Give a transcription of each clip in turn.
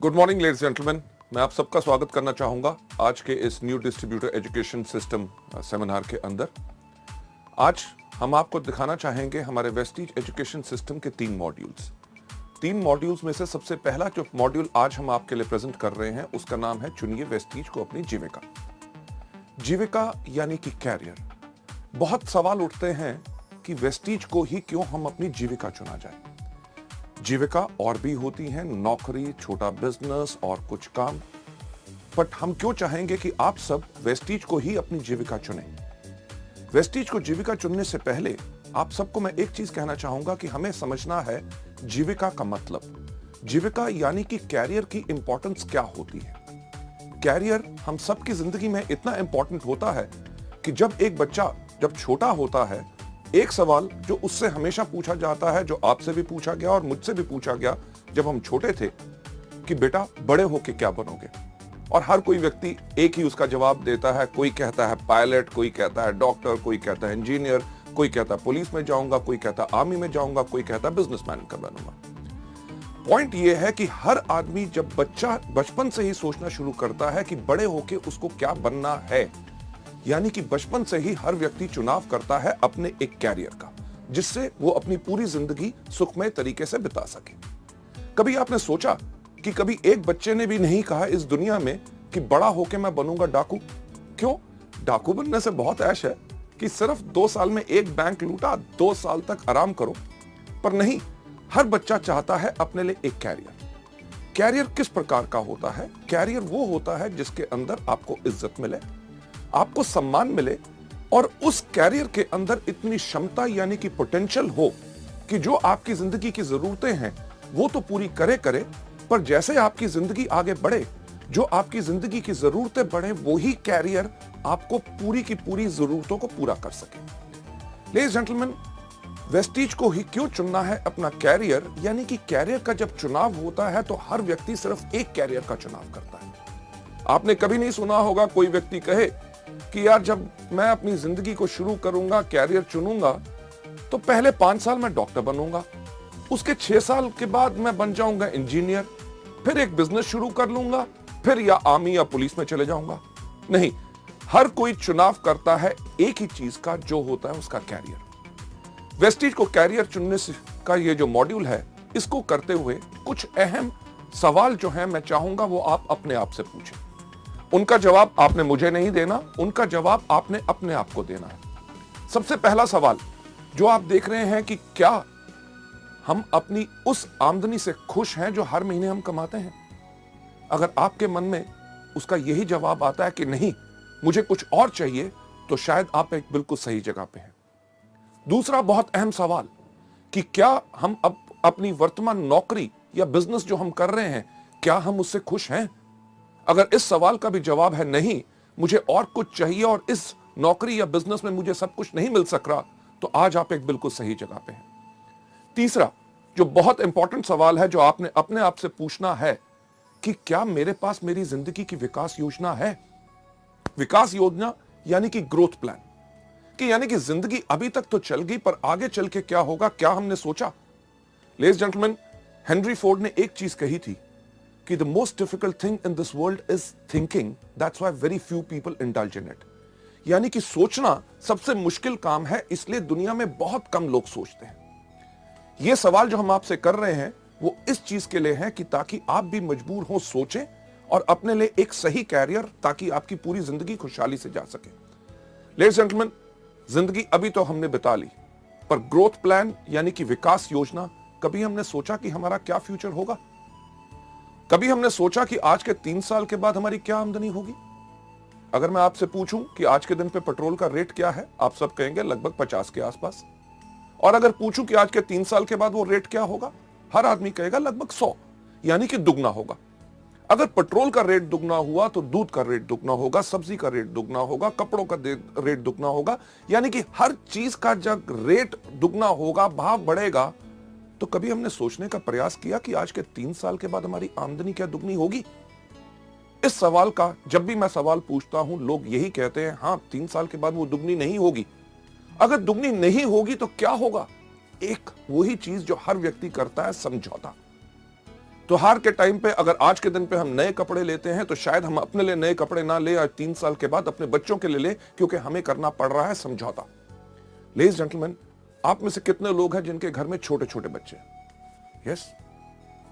Good morning ladies gentleman, मैं आप सबका स्वागत करना चाहूंगा आज के इस new distributor education system seminar के अंदर। आज हम आपको दिखाना चाहेंगे हमारे वेस्टीज एजुकेशन सिस्टम के 3 मॉड्यूल्स में से सबसे पहला जो मॉड्यूल आज हम आपके लिए प्रेजेंट कर रहे हैं उसका नाम है चुनिए वेस्टीज को अपनी जीविका। जीविका यानी कि कैरियर। बहुत सवाल उठते हैं कि वेस्टीज को ही क्यों हम अपनी जीविका चुना जाए। जीविका और भी होती हैं, नौकरी, छोटा बिजनेस और कुछ काम, बट हम क्यों चाहेंगे कि आप सब वेस्टीज को ही अपनी जीविका चुनें। वेस्टीज को जीविका चुनने से पहले आप सबको मैं एक चीज कहना चाहूंगा कि हमें समझना है जीविका का मतलब। जीविका यानी कि कैरियर की इंपॉर्टेंस क्या होती है। कैरियर हम सबकी जिंदगी में इतना इंपॉर्टेंट होता है कि जब एक बच्चा जब छोटा होता है, एक सवाल जो उससे हमेशा पूछा जाता है, जो आपसे भी पूछा गया और मुझसे भी पूछा गया जब हम छोटे थे, कि बेटा बड़े होके क्या बनोगे। और हर कोई व्यक्ति एक ही उसका जवाब देता है। कोई कहता है पायलट, कोई कहता है डॉक्टर, कोई कहता है इंजीनियर, कोई कहता है पुलिस में जाऊंगा, कोई कहता है आर्मी में जाऊंगा, कोई कहता है बिजनेसमैन का बनूंगा। पॉइंट यह है कि हर आदमी जब बच्चा बचपन से ही सोचना शुरू करता है कि बड़े होके उसको क्या बनना है, यानी कि बचपन से ही हर व्यक्ति चुनाव करता है अपने एक कैरियर का, जिससे वो अपनी पूरी जिंदगी सुखमय तरीके से बिता सके। कभी आपने सोचा कि कभी एक बच्चे ने भी नहीं कहा इस दुनिया में कि बड़ा होके मैं बनूंगा डाकू। क्यों? डाकू बनने से बहुत ऐश है कि सिर्फ 2 साल में एक बैंक लूटा, 2 साल तक आराम करो। पर नहीं, हर बच्चा चाहता है अपने लिए एक कैरियर। कैरियर किस प्रकार का होता है? कैरियर वो होता है जिसके अंदर आपको इज्जत मिले, आपको सम्मान मिले और उस कैरियर के अंदर इतनी क्षमता यानी कि पोटेंशियल हो कि जो आपकी जिंदगी की जरूरतें हैं वो तो पूरी करे, पर जैसे आपकी जिंदगी आगे बढ़े, जो आपकी जिंदगी की जरूरतें बढ़े, वही कैरियर आपको पूरी की पूरी जरूरतों को पूरा कर सके। लेडीज जेंटलमैन, वेस्टीज को ही क्यों चुनना है अपना कैरियर, यानी कि कैरियर का जब चुनाव होता है तो हर व्यक्ति सिर्फ एक कैरियर का चुनाव करता है। आपने कभी नहीं सुना होगा कोई व्यक्ति कहे कि यार जब मैं अपनी जिंदगी को शुरू करूंगा, कैरियर चुनूंगा, तो पहले 5 साल मैं डॉक्टर बनूंगा, उसके 6 साल के बाद मैं बन जाऊंगा इंजीनियर, फिर एक बिजनेस शुरू कर लूंगा, फिर या आर्मी या पुलिस में चले जाऊंगा। नहीं, हर कोई चुनाव करता है एक ही चीज का, जो होता है उसका कैरियर। वेस्टीज को कैरियर चुनने का ये जो मॉड्यूल है, इसको करते हुए कुछ अहम सवाल जो है मैं चाहूंगा वो आप अपने आप से पूछें। उनका जवाब आपने मुझे नहीं देना, उनका जवाब आपने अपने आप को देना है। सबसे पहला सवाल जो आप देख रहे हैं कि क्या हम अपनी उस आमदनी से खुश हैं जो हर महीने हम कमाते हैं? अगर आपके मन में उसका यही जवाब आता है कि नहीं, मुझे कुछ और चाहिए, तो शायद आप एक बिल्कुल सही जगह पे हैं। दूसरा बहुत अहम सवाल कि क्या हम अपनी वर्तमान नौकरी या बिजनेस जो हम कर रहे हैं, क्या हम उससे खुश हैं? अगर इस सवाल का भी जवाब है नहीं, मुझे और कुछ चाहिए और इस नौकरी या बिजनेस में मुझे सब कुछ नहीं मिल सक रहा, तो आज आप एक बिल्कुल सही जगह पे हैं। तीसरा जो बहुत इंपॉर्टेंट सवाल है जो आपने अपने आप से पूछना है कि क्या मेरे पास मेरी जिंदगी की विकास योजना है? विकास योजना यानी कि ग्रोथ प्लान, कि यानी कि जिंदगी अभी तक तो चल गई, पर आगे चल के क्या होगा, क्या हमने सोचा? लेडीज जेंटलमैन, हेनरी फोर्ड ने एक चीज कही थी कि the most difficult thing in this world is thinking, that's why very few people indulge in it। यानी कि सोचना सबसे मुश्किल काम है, इसलिए दुनिया में बहुत कम लोग सोचते हैं। यह सवाल जो हम आपसे कर रहे हैं वो इस चीज के लिए है कि ताकि आप भी मजबूर हो सोचें और अपने लिए एक सही कैरियर, ताकि आपकी पूरी जिंदगी खुशहाली से जा सके। लेडीज जेंटलमैन, जिंदगी अभी तो हमने बिता ली, पर ग्रोथ प्लान यानी कि विकास योजना, कभी हमने सोचा कि हमारा क्या फ्यूचर होगा? कभी हमने सोचा कि आज के 3 साल के बाद हमारी क्या आमदनी होगी? अगर मैं आपसे पूछूं कि आज के दिन पे पेट्रोल का रेट क्या है, आप सब कहेंगे लगभग 50 के आसपास। और अगर पूछूं कि आज के 3 साल के बाद वो रेट क्या होगा, हर आदमी कहेगा लगभग 100, यानी कि दुगना होगा। अगर पेट्रोल का रेट दुगना हुआ तो दूध का रेट दुगना होगा, सब्जी का रेट दुगना होगा, कपड़ों का रेट दुगना होगा, यानी कि हर चीज का जब रेट दुगना होगा, भाव बढ़ेगा, तो कभी हमने सोचने का प्रयास किया कि आज के 3 साल के बाद हमारी आमदनी क्या दुगनी होगी? इस सवाल का जब भी मैं सवाल पूछता हूं, लोग यही कहते हैं, हां 3 साल के बाद वो दुगनी नहीं होगी। अगर दुगनी नहीं होगी तो क्या होगा? एक वही चीज जो हर व्यक्ति करता है, समझौता। त्योहार के टाइम पे अगर आज के दिन पे हम नए कपड़े लेते हैं तो शायद हम अपने लिए नए कपड़े ना ले, आज 3 साल के बाद अपने बच्चों के लिए ले, क्योंकि हमें करना पड़ रहा है समझौता। लेडीज जेंटलमैन, आप में से कितने लोग हैं जिनके घर में छोटे छोटे बच्चे? यस,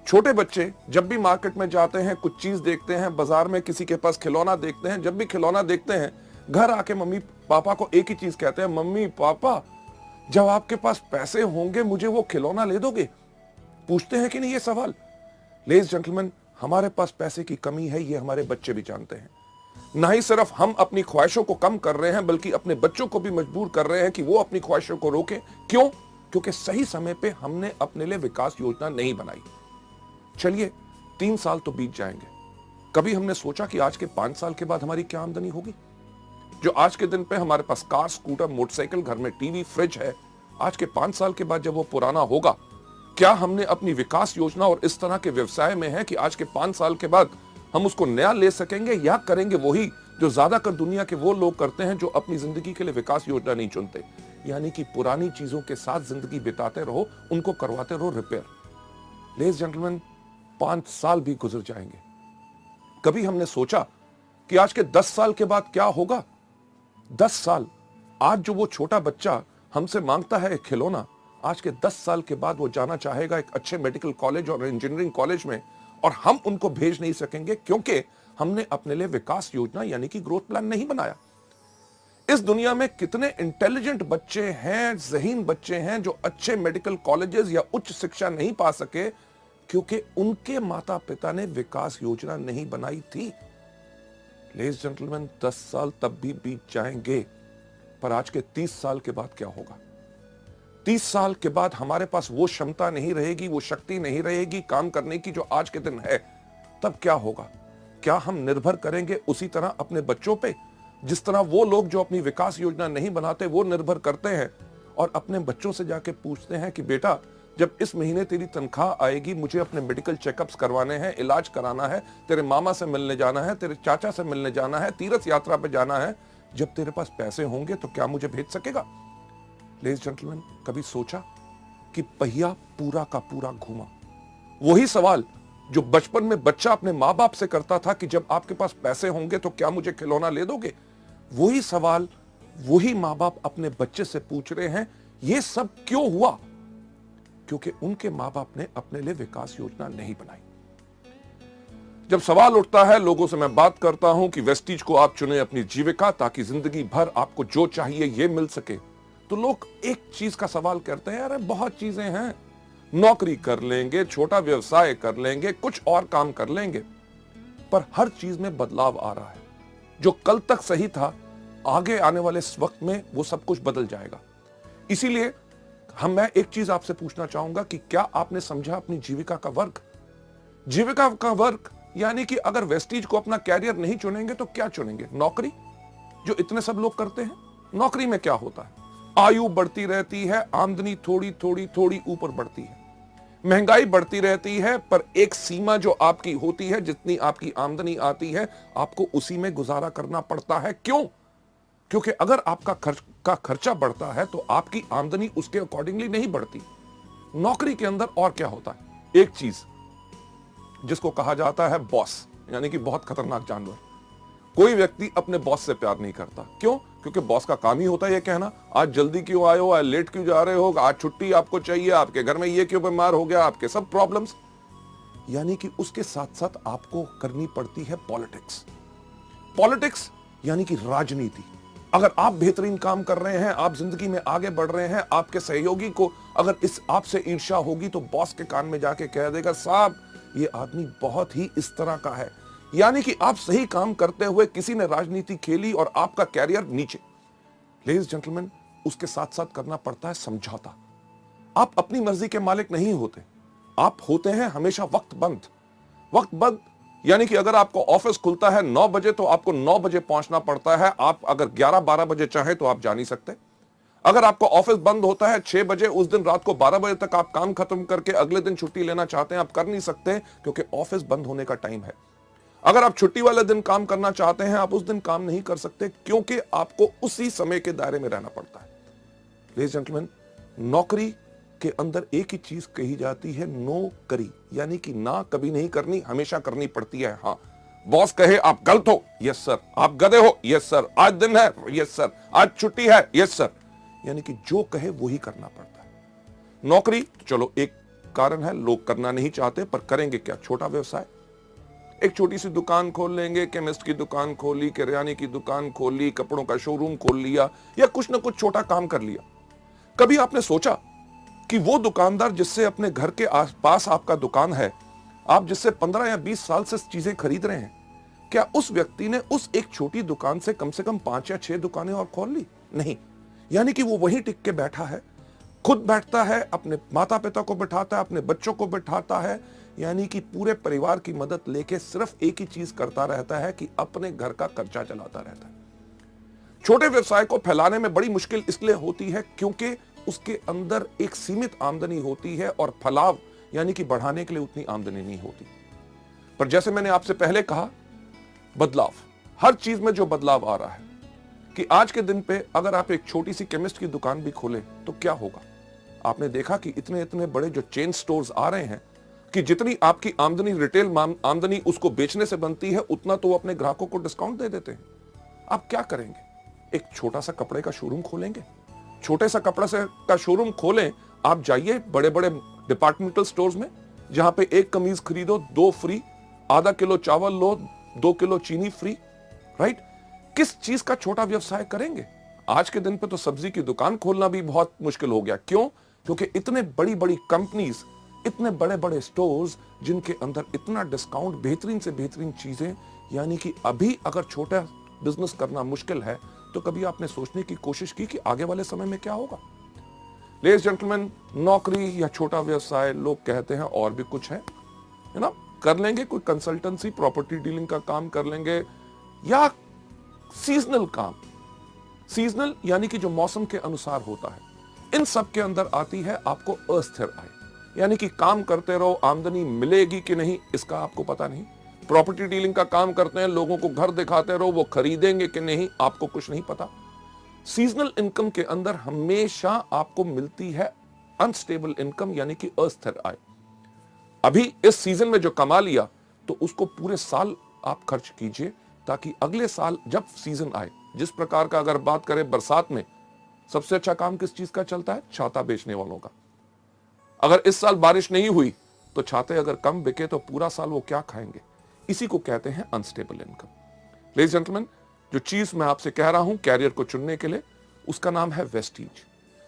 छोटे बच्चे जब भी मार्केट में जाते हैं, कुछ चीज देखते हैं, बाजार में किसी के पास खिलौना देखते हैं, जब भी खिलौना देखते हैं घर आके मम्मी पापा को एक ही चीज कहते हैं, मम्मी पापा जब आपके पास पैसे होंगे मुझे वो खिलौना ले दोगे? पूछते हैं कि नहीं ये सवाल? लेडीज जेंटलमैन, हमारे पास पैसे की कमी है, ये हमारे बच्चे भी जानते हैं। ना ही सिर्फ हम अपनी ख्वाहिशों को कम कर रहे हैं, बल्कि अपने बच्चों को भी मजबूर कर रहे हैं कि वो अपनी ख्वाहिशों को रोके। क्यों? क्योंकि सही समय पे हमने अपने लिए विकास योजना नहीं बनाई। चलिए 3 साल तो बीत जाएंगे, कभी हमने सोचा कि आज के 5 साल के बाद हमारी क्या आमदनी होगी? जो आज के दिन पे हमारे पास कार, स्कूटर, मोटरसाइकिल, घर में टीवी, फ्रिज है, आज के 5 साल के बाद जब वो पुराना होगा, क्या हमने अपनी विकास योजना और इस तरह के व्यवसाय में है कि आज के 5 साल के बाद हम उसको नया ले सकेंगे, या करेंगे वही जो ज्यादातर दुनिया के वो लोग करते हैं जो अपनी जिंदगी के लिए विकास योजना नहीं चुनते, यानी कि पुरानी चीजों के साथ जिंदगी बिताते रहो, उनको करवाते रहो रिपेयर। लेडीज जेंटलमैन, 5 साल भी गुजर जाएंगे, कभी हमने सोचा कि आज के 10 साल के बाद क्या होगा? 10 साल, आज जो वो छोटा बच्चा हमसे मांगता है एक खिलौना, आज के 10 साल के बाद वो जाना चाहेगा एक अच्छे मेडिकल कॉलेज और इंजीनियरिंग कॉलेज में, और हम उनको भेज नहीं सकेंगे क्योंकि हमने अपने लिए विकास योजना यानी कि ग्रोथ प्लान नहीं बनाया। इस दुनिया में कितने इंटेलिजेंट बच्चे हैं, ज़हीन बच्चे हैं जो अच्छे मेडिकल कॉलेजेस या उच्च शिक्षा नहीं पा सके क्योंकि उनके माता पिता ने विकास योजना नहीं बनाई थी। लेडीज जेंटलमैन, 10 साल तब भी बीत जाएंगे, पर आज के 30 साल के बाद क्या होगा? 30 साल के बाद हमारे पास वो क्षमता नहीं रहेगी, वो शक्ति नहीं रहेगी काम करने की जो आज के दिन है। तब क्या होगा? क्या हम निर्भर करेंगे उसी तरह अपने बच्चों पे, जिस तरह वो लोग जो अपनी विकास योजना नहीं बनाते वो निर्भर करते हैं और अपने बच्चों से जाके पूछते हैं कि बेटा जब इस महीने तेरी तनख्वाह आएगी, मुझे अपने मेडिकल चेकअप्स करवाने हैं, इलाज कराना है, तेरे मामा से मिलने जाना है, तेरे चाचा से मिलने जाना है, तीर्थ यात्रा पे जाना है, जब तेरे पास पैसे होंगे तो क्या मुझे भेज सकेगा? लेडीज जेंटलमैन, कभी सोचा कि पहिया पूरा का पूरा घूमा? वही सवाल जो बचपन में बच्चा अपने माँ बाप से करता था कि जब आपके पास पैसे होंगे तो क्या मुझे खिलौना ले दोगे, वही सवाल वही माँ बाप अपने बच्चे से पूछ रहे हैं। ये सब क्यों हुआ? क्योंकि उनके माँ बाप ने अपने लिए विकास योजना नहीं बनाई। जब सवाल उठता है, लोगों से मैं बात करता हूं कि वेस्टीज को आप चुने अपनी जीविका ताकि जिंदगी भर आपको जो चाहिए ये मिल सके, तो लोग एक चीज का सवाल करते हैं, अरे बहुत चीजें हैं, नौकरी कर लेंगे, छोटा व्यवसाय कर लेंगे, कुछ और काम कर लेंगे, पर हर चीज में बदलाव आ रहा है। जो कल तक सही था, आगे आने वाले इस वक्त में वो सब कुछ बदल जाएगा। इसीलिए मैं एक चीज आपसे पूछना चाहूंगा कि क्या आपने समझा अपनी जीविका का वर्ग? जीविका का वर्ग यानी कि अगर वेस्टीज को अपना कैरियर नहीं चुनेंगे तो क्या चुनेंगे? नौकरी, जो इतने सब लोग करते हैं। नौकरी में क्या होता है? आयु बढ़ती रहती है, आमदनी थोड़ी थोड़ी थोड़ी ऊपर बढ़ती है, महंगाई बढ़ती रहती है, पर एक सीमा जो आपकी होती है, जितनी आपकी आमदनी आती है आपको उसी में गुजारा करना पड़ता है। क्यों? क्योंकि अगर आपका खर्चा बढ़ता है तो आपकी आमदनी उसके अकॉर्डिंगली नहीं बढ़ती। नौकरी के अंदर और क्या होता है? एक चीज जिसको कहा जाता है बॉस, यानी कि बहुत खतरनाक जानवर। कोई व्यक्ति अपने बॉस से प्यार नहीं करता। क्यों? क्योंकि बॉस का काम ही होता है ये कहना, आज जल्दी क्यों आए हो, आज लेट क्यों जा रहे हो, आज छुट्टी आपको चाहिए, आपके घर में ये क्यों बीमार हो गया, आपके सब प्रॉब्लम्स। यानी कि उसके साथ साथ आपको करनी पड़ती है पॉलिटिक्स। पॉलिटिक्स यानी कि राजनीति। अगर आप बेहतरीन काम कर रहे हैं, आप जिंदगी में आगे बढ़ रहे हैं, आपके सहयोगी को अगर इस आपसे ईर्ष्या होगी तो बॉस के कान में जाके कह देगा, साहब ये आदमी बहुत ही इस तरह का है। यानी कि आप सही काम करते हुए किसी ने राजनीति खेली और आपका कैरियर नीचे। लेडीज जेंटलमैन, उसके साथ साथ करना पड़ता है समझौता। आप अपनी मर्जी के मालिक नहीं होते, आप होते हैं हमेशा वक्तबंद। वक्तबंद यानी कि अगर आपको ऑफिस खुलता है 9 बजे तो आपको 9 बजे पहुंचना पड़ता है। आप अगर 11-12 बजे चाहें तो आप जा नहीं सकते। अगर आपको ऑफिस बंद होता है 6 बजे, उस दिन रात को 12 बजे तक आप काम खत्म करके अगले दिन छुट्टी लेना चाहते हैं, आप कर नहीं सकते क्योंकि ऑफिस बंद होने का टाइम है। अगर आप छुट्टी वाले दिन काम करना चाहते हैं, आप उस दिन काम नहीं कर सकते क्योंकि आपको उसी समय के दायरे में रहना पड़ता है। लेडीज जेंटलमैन, नौकरी के अंदर एक ही चीज कही जाती है, नो करी, यानी कि ना कभी नहीं करनी, हमेशा करनी पड़ती है। हाँ, बॉस कहे आप गलत हो, यस सर, आप गधे हो, यस सर, आज दिन है, यस सर, आज छुट्टी है, यस सर, यानी कि जो कहे वो ही करना पड़ता है। नौकरी चलो एक कारण है, लोग करना नहीं चाहते, पर करेंगे क्या? छोटा व्यवसाय, एक छोटी सी दुकान खोल लेंगे, केमिस्ट की दुकान खोली, किराने की दुकान खोली, कपड़ों का शोरूम खोल लिया, या कुछ ना कुछ छोटा काम कर लिया। कभी आपने सोचा कि वो दुकानदार जिससे अपने घर के आसपास आपका दुकान है, आप जिससे 15 या 20 साल से चीजें खरीद रहे हैं, क्या उस व्यक्ति ने उस एक छोटी दुकान से कम 5 या 6 दुकानें और खोल ली? नहीं, यानी कि वो वहीं टिक के बैठा है, खुद बैठता है, अपने माता पिता को बिठाता है, अपने बच्चों को बिठाता है, यानी कि पूरे परिवार की मदद लेके सिर्फ एक ही चीज करता रहता है कि अपने घर का खर्चा चलाता रहता है। छोटे व्यवसाय को फैलाने में बड़ी मुश्किल इसलिए होती है क्योंकि उसके अंदर एक सीमित आमदनी होती है और फलाव यानी कि बढ़ाने के लिए उतनी आमदनी नहीं होती। पर जैसे मैंने आपसे पहले कहा, बदलाव, हर चीज में जो बदलाव आ रहा है कि आज के दिन पे अगर आप एक छोटी सी केमिस्ट की दुकान भी खोलें तो क्या होगा? आपने देखा कि इतने इतने बड़े जो चेन स्टोर्स आ रहे हैं कि जितनी आपकी आमदनी, रिटेल आमदनी उसको बेचने से बनती है, उतना तो वो अपने ग्राहकों को डिस्काउंट दे देते हैं। आप क्या करेंगे? एक छोटा सा कपड़े का शोरूम खोलेंगे? छोटे सा कपड़ा से का शोरूम खोलें, आप जाइए बड़े बड़े डिपार्टमेंटल स्टोर्स में, जहां पे एक कमीज खरीदो 2 फ्री, आधा किलो चावल लो 2 किलो चीनी फ्री, राइट? किस चीज का छोटा व्यवसाय करेंगे? आज के दिन पे तो सब्जी की दुकान खोलना भी बहुत मुश्किल हो गया। क्यों? क्योंकि इतने बड़ी बड़ी कंपनीज, इतने बड़े बड़े स्टोर्स जिनके अंदर इतना डिस्काउंट, बेहतरीन से बेहतरीन चीजें, यानी कि अभी अगर छोटा बिजनेस करना मुश्किल है तो कभी आपने सोचने की कोशिश की कि आगे वाले समय में क्या होगा? लेडीज जेंटलमैन, नौकरी या छोटा व्यवसाय लोग कहते हैं और भी कुछ है ना, कर लेंगे, कोई कंसल्टेंसी, प्रॉपर्टी डीलिंग का काम कर लेंगे, या सीजनल काम, सीजनल यानी कि जो मौसम के अनुसार होता है। इन सब के अंदर आती है आपको अस्थिर आय, यानी कि काम करते रहो, आमदनी मिलेगी कि नहीं इसका आपको पता नहीं। प्रॉपर्टी डीलिंग का काम करते हैं, लोगों को घर दिखाते रहो, वो खरीदेंगे कि नहीं आपको कुछ नहीं पता। सीजनल इनकम के अंदर हमेशा आपको मिलती है अनस्टेबल इनकम, यानी कि अस्थिर आय। अभी इस सीजन में जो कमा लिया तो उसको पूरे साल आप खर्च कीजिए, ताकि अगले साल जब सीजन आए, जिस प्रकार का अगर बात करें बरसात में, सबसे अच्छा काम किस चीज का चलता है? छाता बेचने वालों का। अगर इस साल बारिश नहीं हुई तो छाते अगर कम बिके तो पूरा साल वो क्या खाएंगे? इसी को कहते हैं अनस्टेबल इनकम। लेडीज जेंटलमैन, जो चीज मैं आपसे कह रहा हूं कैरियर को चुनने के लिए, उसका नाम है वेस्टीज।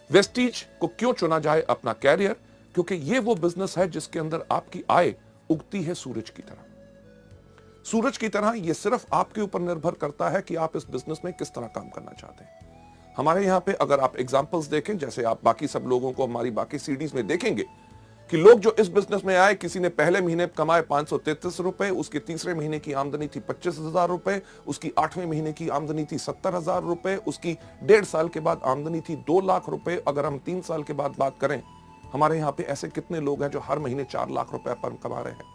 वेस्टीज को क्यों चुना जाए अपना कैरियर? क्योंकि ये वो बिजनेस है जिसके अंदर आपकी आय उगती है सूरज की तरह। सूरज की तरह ये सिर्फ आपके ऊपर निर्भर करता है कि आप इस बिजनेस में किस तरह काम करना चाहते हैं। हमारे यहां पे अगर आप एग्जांपल्स देखें, जैसे आप बाकी सब लोगों को हमारी बाकी सीडीज में देखेंगे कि लोग जो इस बिजनेस में आए, किसी ने पहले महीने कमाए 533 रुपए, उसके तीसरे महीने की आमदनी थी 25,000 रुपए, उसकी 8वें महीने की आमदनी थी 70,000 रुपए, उसकी 1.5 साल के बाद आमदनी थी 2 लाख रुपए। अगर हम 3 साल के बाद बात करें, हमारे यहाँ पे ऐसे कितने लोग हैं जो हर महीने 4 लाख रुपए पर कमा रहे हैं।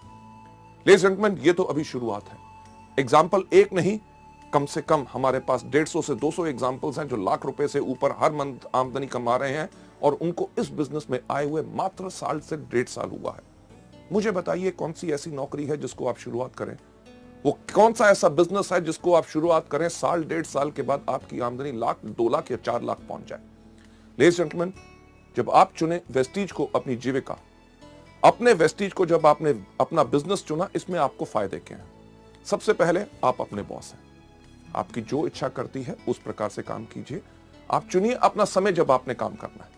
लेडीज एंड जेंटलमैन, ये तो अभी शुरुआत है। एग्जाम्पल एक नहीं, कम से कम हमारे पास 150 से 200 एग्जाम्पल्स हैं जो लाख रुपए से ऊपर हर मंथ आमदनी कमा रहे हैं, और उनको इस बिजनेस में आए हुए मात्र साल से 1.5 साल हुआ है। मुझे बताइए कौन सी ऐसी नौकरी है जिसको आप शुरुआत करें, वो कौन सा ऐसा बिजनेस है जिसको आप शुरुआत करें, साल 1.5 साल के बाद आपकी आमदनी लाख, 2 लाख या 4 लाख पहुंच जाए। लेडीज एंड जेंटलमैन, जब आप चुने वेस्टीज को अपनी जीविका, अपने वेस्टीज को जब आपने अपना बिजनेस चुना, इसमें आपको फायदे क्या हैं? सबसे पहले आप अपने बॉस हैं, आपकी जो इच्छा करती है उस प्रकार से काम कीजिए। आप चुनिए अपना समय जब आपने काम करना है।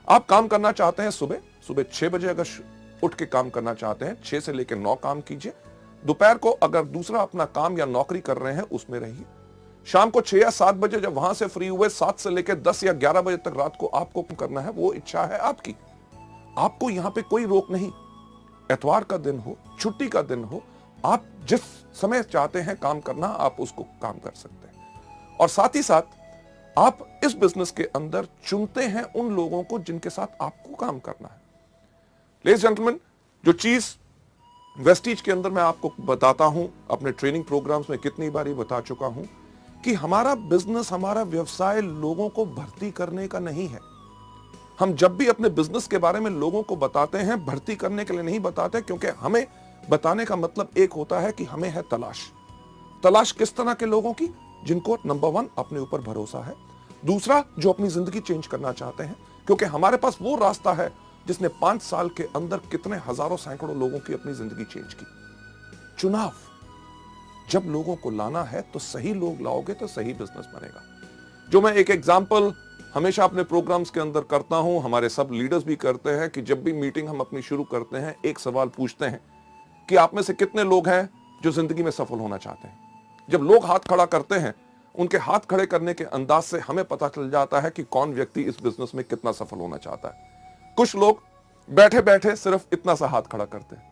आप काम करना चाहते हैं सुबह 6 बजे, अगर उठ के काम करना चाहते हैं 6 से लेकर 9 काम कीजिए। दोपहर को अगर दूसरा अपना काम या नौकरी कर रहे हैं उसमें रहिए। शाम को 6 या 7 बजे जब वहां से फ्री हुए, 7 से लेकर 10 या 11 बजे तक रात को आपको करना है, वो इच्छा है आपकी। आपको यहां पे कोई रोक नहीं। एतवार का दिन हो, छुट्टी का दिन हो, आप जिस समय चाहते हैं काम करना, आप उसको काम कर सकते हैं। और साथ ही साथ आप इस बिजनेस के अंदर चुनते हैं उन लोगों को जिनके साथ आपको काम करना है। लेडीज जेंटलमैन, जो चीज वेस्टीज के अंदर मैं आपको बताता हूं, अपने ट्रेनिंग प्रोग्राम्स में कितनी बारी बता चुका हूं कि हमारा बिजनेस, हमारा व्यवसाय लोगों को भर्ती करने का नहीं है। हम जब भी अपने बिजनेस के बारे में लोगों को बताते हैं, भर्ती करने के लिए नहीं बताते, क्योंकि हमें बताने का मतलब एक होता है कि हमें है तलाश किस तरह के लोगों की, जिनको नंबर 1 अपने ऊपर भरोसा है, दूसरा जो अपनी जिंदगी चेंज करना चाहते हैं, क्योंकि हमारे पास वो रास्ता है जिसने 5 साल के अंदर कितने हजारों सैकड़ों लोगों की अपनी जिंदगी चेंज की। चुनाव, जब लोगों को लाना है तो सही लोग लाओगे तो सही बिजनेस बनेगा। जो मैं एक एग्जांपल हमेशा अपने प्रोग्राम्स के अंदर करता हूं, हमारे सब लीडर्स भी करते हैं, कि जब भी मीटिंग हम अपनी शुरू करते हैं एक सवाल पूछते हैं कि आप में से कितने लोग हैं जो जिंदगी में सफल होना चाहते हैं। जब लोग हाथ खड़ा करते हैं, उनके हाथ खड़े करने के अंदाज से हमें पता चल जाता है कि कौन व्यक्ति इस बिजनेस में कितना सफल होना चाहता है। कुछ लोग बैठे बैठे सिर्फ इतना सा हाथ खड़ा करते हैं,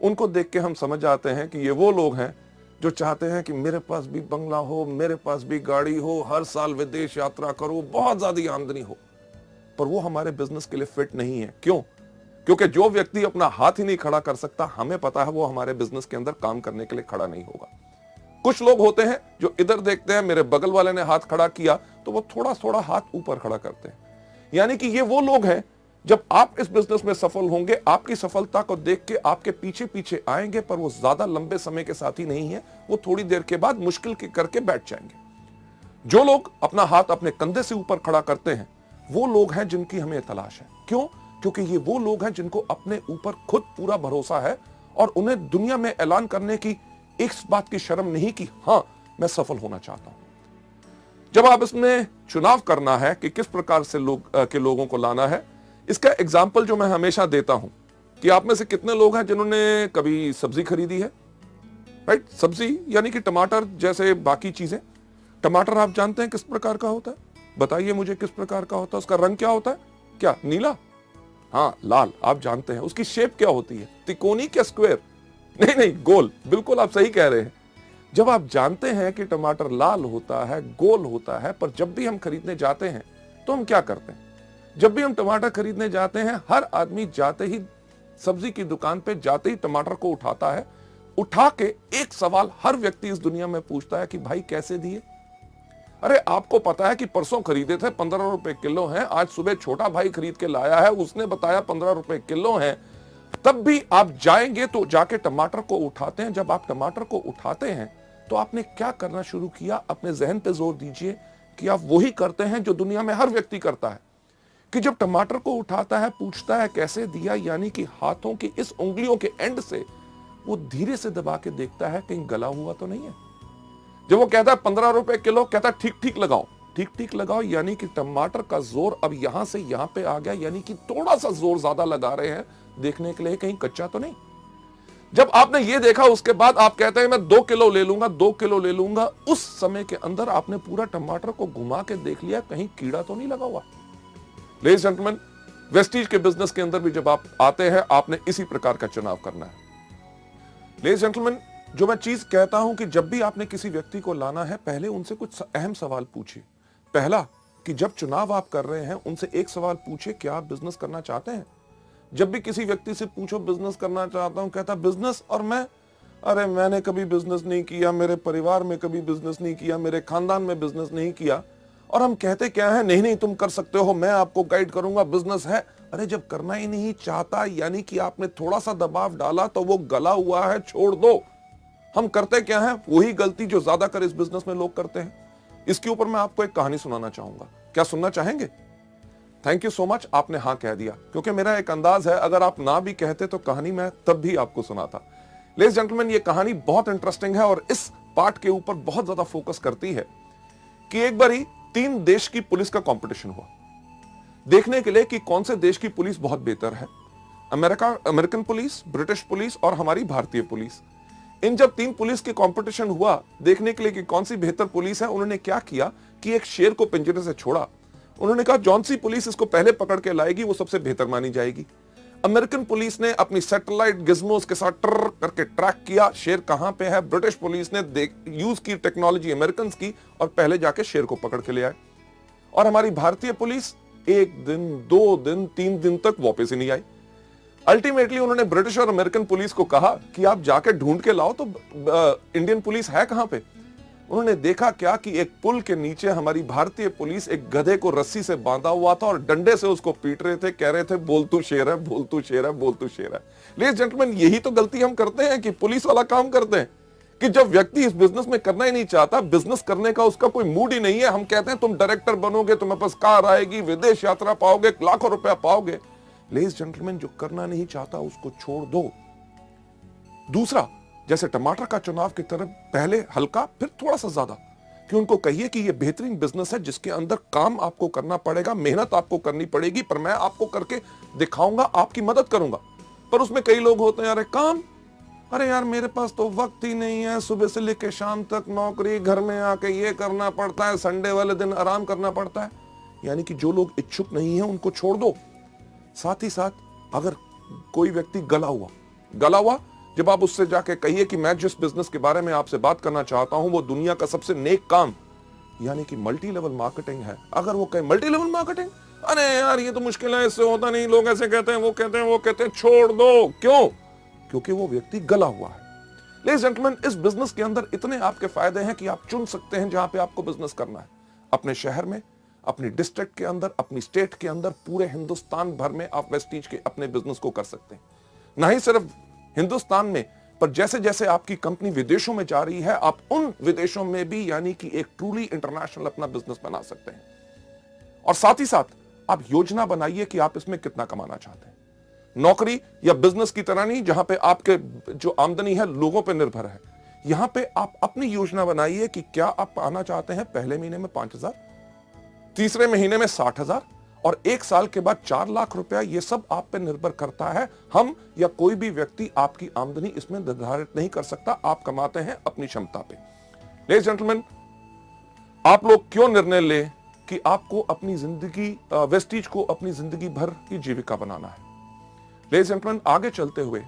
उनको देख के हम समझ जाते हैं कि ये वो लोग हैं जो चाहते हैं कि मेरे पास भी बंगला हो, मेरे पास भी गाड़ी हो, हर साल विदेश यात्रा करूं, बहुत ज्यादा आमदनी हो। पर वो हमारे बिजनेस के लिए फिट नहीं है। क्यों? क्योंकि जो व्यक्ति अपना हाथ ही नहीं खड़ा कर सकता, हमें पता है वो हमारे बिजनेस के अंदर काम करने के लिए खड़ा नहीं होगा। कुछ लोग होते हैं जो इधर देखते हैं, मेरे बगल वाले ने हाथ खड़ा किया तो वो थोड़ा थोड़ा हाथ ऊपर खड़ा करते हैं। यानी कि ये वो लोग हैं, जब आप इस बिजनेस में सफल होंगे, आपकी सफलता को देख के आपके पीछे पीछे आएंगे, पर वो ज्यादा लंबे समय के साथी नहीं है, वो थोड़ी देर के बाद मुश्किल के करके बैठ जाएंगे। जो लोग अपना हाथ अपने कंधे से ऊपर खड़ा करते हैं, वो लोग हैं जिनकी हमें तलाश है। क्यों? क्योंकि ये वो लोग हैं जिनको अपने ऊपर खुद पूरा भरोसा है और उन्हें दुनिया में ऐलान करने की इस बात की शर्म नहीं कि हाँ, मैं सफल होना चाहता हूं। जब आप इसमें चुनाव करना है कि किस प्रकार से लोगों को लाना है, इसका एग्जाम्पल जो मैं हमेशा देता हूं कि आप में से कितने लोग हैं जिन्होंने कभी सब्जी खरीदी है, राइट? सब्जी यानी कि टमाटर जैसे बाकी चीजें। टमाटर आप जानते हैं किस प्रकार का होता है? बताइए मुझे, किस प्रकार का होता है? उसका रंग क्या होता है? क्या नीला? हाँ, लाल। आप जानते हैं उसकी शेप क्या होती है? त्रिकोणी क्या स्क्वायर? नहीं नहीं, गोल। बिल्कुल आप सही कह रहे हैं। जब आप जानते हैं कि टमाटर लाल होता है, गोल होता है, पर जब भी हम खरीदने जाते हैं तो हम क्या करते हैं? जब भी हम टमाटर खरीदने जाते हैं, हर आदमी जाते ही सब्जी की दुकान पे जाते ही टमाटर को उठाता है। उठा के एक सवाल हर व्यक्ति इस दुनिया में पूछता है कि भाई कैसे दिए? अरे आपको पता है कि परसों खरीदे थे 15 रुपए किलो हैं, आज सुबह छोटा भाई खरीद के लाया है, उसने बताया 15 रुपए किलो हैं। तब भी आप जाएंगे तो जाके टमाटर को उठाते हैं। जब आप टमाटर को उठाते हैं तो आपने क्या करना शुरू किया? अपने जहन पे जोर दीजिए कि आप वही करते हैं जो दुनिया में हर व्यक्ति करता है, कि जब टमाटर को उठाता है पूछता है कैसे दिया, यानी कि हाथों की इस उंगलियों के एंड से वो धीरे से दबा के देखता है कहीं गला हुआ तो नहीं है। जब वो कहता है 15 रुपए किलो, कहता है ठीक ठीक लगाओ, ठीक ठीक लगाओ, यानी कि टमाटर का जोर अब यहां से यहां पे आ गया, यानी कि थोड़ा सा जोर ज्यादा लगा रहे हैं देखने के लिए कहीं कच्चा तो नहीं। जब आपने ये देखा उसके बाद आप कहते हैं मैं 2 किलो ले लूंगा, 2 किलो ले लूंगा। उस समय के अंदर आपने पूरा टमाटर को घुमा के देख लिया कहीं कीड़ा तो नहीं लगा हुआ। लेडीज एंड जेंटलमैन, वेस्टीज के बिजनेस के अंदर भी जब आप आते हैं, आपने इसी प्रकार का चुनाव करना है। लेडीज एंड जेंटलमैन, जो मैं चीज कहता हूं कि जब भी आपने किसी व्यक्ति को लाना है, पहले उनसे कुछ अहम सवाल पूछिए। पहला, कि जब चुनाव आप कर रहे हैं उनसे एक सवाल पूछिए, क्या आप बिजनेस करना चाहते हैं? जब भी किसी व्यक्ति से पूछो बिजनेस करना चाहता हूं, कहता बिजनेस और मैं, अरे मैंने कभी बिजनेस नहीं किया, मेरे परिवार में कभी बिजनेस नहीं किया, मेरे खानदान में बिजनेस नहीं किया। और हम कहते क्या है, नहीं नहीं तुम कर सकते हो, मैं आपको गाइड करूंगा, बिजनेस है। अरे जब करना ही नहीं चाहता, यानी कि आपने थोड़ा सा दबाव डाला तो वो गला हुआ है, छोड़ दो। हम करते क्या है, वही गलती जो ज्यादातर इस बिजनेस में लोग करते हैं। इसके ऊपर मैं आपको एक कहानी सुनाना चाहूंगा, क्या सुनना चाहेंगे? थैंक यू सो मच, आपने हाँ कह दिया, क्योंकि मेरा एक अंदाज है अगर आप ना भी कहते तो कहानी मैं तब भी आपको सुनाता। लेडीज जेंटलमैन, ये कहानी बहुत इंटरेस्टिंग है और इस पार्ट के ऊपर बहुत ज्यादा फोकस करती है कि एक बार ही 3 देश की पुलिस का कंपटीशन हुआ, देखने के लिए कि कौन से देश की पुलिस बहुत बेहतर है। अमेरिकन पुलिस, ब्रिटिश पुलिस और हमारी भारतीय पुलिस। इन जब 3 पुलिस के कंपटीशन हुआ देखने के लिए कि कौन सी बेहतर पुलिस है, उन्होंने क्या किया कि एक शेर को पिंजरे से छोड़ा। उन्होंने कहा जौन सी पुलिस इसको पहले पकड़ के लाएगी वो सबसे बेहतर मानी जाएगी। अमेरिकन पुलिस ने अपनी सैटेलाइट गिज्मोस के साथ ट्र करके ट्रैक किया शेर कहां पे है। ब्रिटिश पुलिस ने यूज की टेक्नोलॉजी अमेरिकन की और पहले जाके शेर को पकड़ के ले आए। और हमारी भारतीय पुलिस 1 दिन, 2 दिन, 3 दिन तक वापस ही नहीं आई। अल्टीमेटली उन्होंने ब्रिटिश और अमेरिकन पुलिस को कहा कि आप जाके ढूंढ के लाओ तो इंडियन पुलिस है कहां पे। उन्होंने देखा क्या कि एक पुल के नीचे हमारी भारतीय पुलिस एक गधे को रस्सी से बांधा हुआ था और डंडे से उसको पीट रहे थे, कह रहे थे बोल तू शेर है, बोल तू शेर है, बोल तू शेर है। लेडीज जेंटलमैन, यही तो गलती हम करते हैं कि पुलिस वाला काम करते हैं कि जब व्यक्ति इस बिजनेस में करना ही नहीं चाहता, बिजनेस करने का उसका कोई मूड ही नहीं है, हम कहते हैं तुम डायरेक्टर बनोगे, तुम्हारे पास कार आएगी, विदेश यात्रा पाओगे, लाखों रुपया पाओगे। लेडीज जेंटलमैन, जो करना नहीं चाहता उसको छोड़ दो। दूसरा, जैसे टमाटर का चुनाव की तरफ, पहले हल्का फिर थोड़ा सा ज्यादा, कि उनको कहिए कि ये बेहतरीन बिजनेस है जिसके अंदर काम आपको करना पड़ेगा, मेहनत आपको करनी पड़ेगी, पर मैं आपको करके दिखाऊंगा, आपकी मदद करूंगा। पर उसमें कई लोग होते हैं, अरे काम, अरे यार मेरे पास तो वक्त ही नहीं है, सुबह से लेकर शाम तक नौकरी, घर में आके ये करना पड़ता है, संडे वाले दिन आराम करना पड़ता है। यानी कि जो लोग इच्छुक नहीं है उनको छोड़ दो। साथ ही साथ अगर कोई व्यक्ति गला हुआ, जब आप उससे जाके कहिए कि मैं जिस बिजनेस के बारे में आपसे बात करना चाहता हूं वो दुनिया का सबसे नेक काम यानी कि मल्टी लेवल मार्केटिंग है, अगर वो कहे मल्टी लेवल मार्केटिंग, अरे यार ये तो मुश्किल है, इससे होता नहीं, लोग ऐसे कहते हैं, वो कहते हैं, छोड़ दो। क्यों? क्योंकि वो व्यक्ति गला हुआ है। लेडीज जेंटलमैन, इस बिजनेस के अंदर इतने आपके फायदे हैं कि आप चुन सकते हैं जहां पे आपको बिजनेस करना है, अपने शहर में, अपनी डिस्ट्रिक्ट के अंदर, अपनी स्टेट के अंदर, पूरे हिंदुस्तान भर में आप वेस्टीज के अपने बिजनेस को कर सकते हैं। ना ही सिर्फ हिंदुस्तान में, पर जैसे जैसे आपकी कंपनी विदेशों में जा रही है, आप उन विदेशों में भी यानी कि एक ट्रूली इंटरनेशनल अपना बिजनेस बना सकते हैं। और साथ ही साथ आप योजना बनाइए कि आप इसमें कितना कमाना चाहते हैं। नौकरी या बिजनेस की तरह नहीं जहां पे आपके जो आमदनी है लोगों पे निर्भर है, यहां पे आप अपनी योजना बनाइए कि क्या आप पाना चाहते हैं पहले महीने में 5,000, तीसरे महीने में 60,000 और 1 साल के बाद 4 लाख रुपया। ये सब आप पे निर्भर करता है। हम या कोई भी व्यक्ति आपकी आमदनी इसमें निर्धारित नहीं कर सकता, आप कमाते हैं अपनी क्षमता पे। लेडीज जेंटलमैन, आप लोग क्यों निर्णय ले कि आपको अपनी जिंदगी, वेस्टीज को अपनी जिंदगी भर की जीविका बनाना है। लेडीज जेंटलमैन, आगे चलते हुए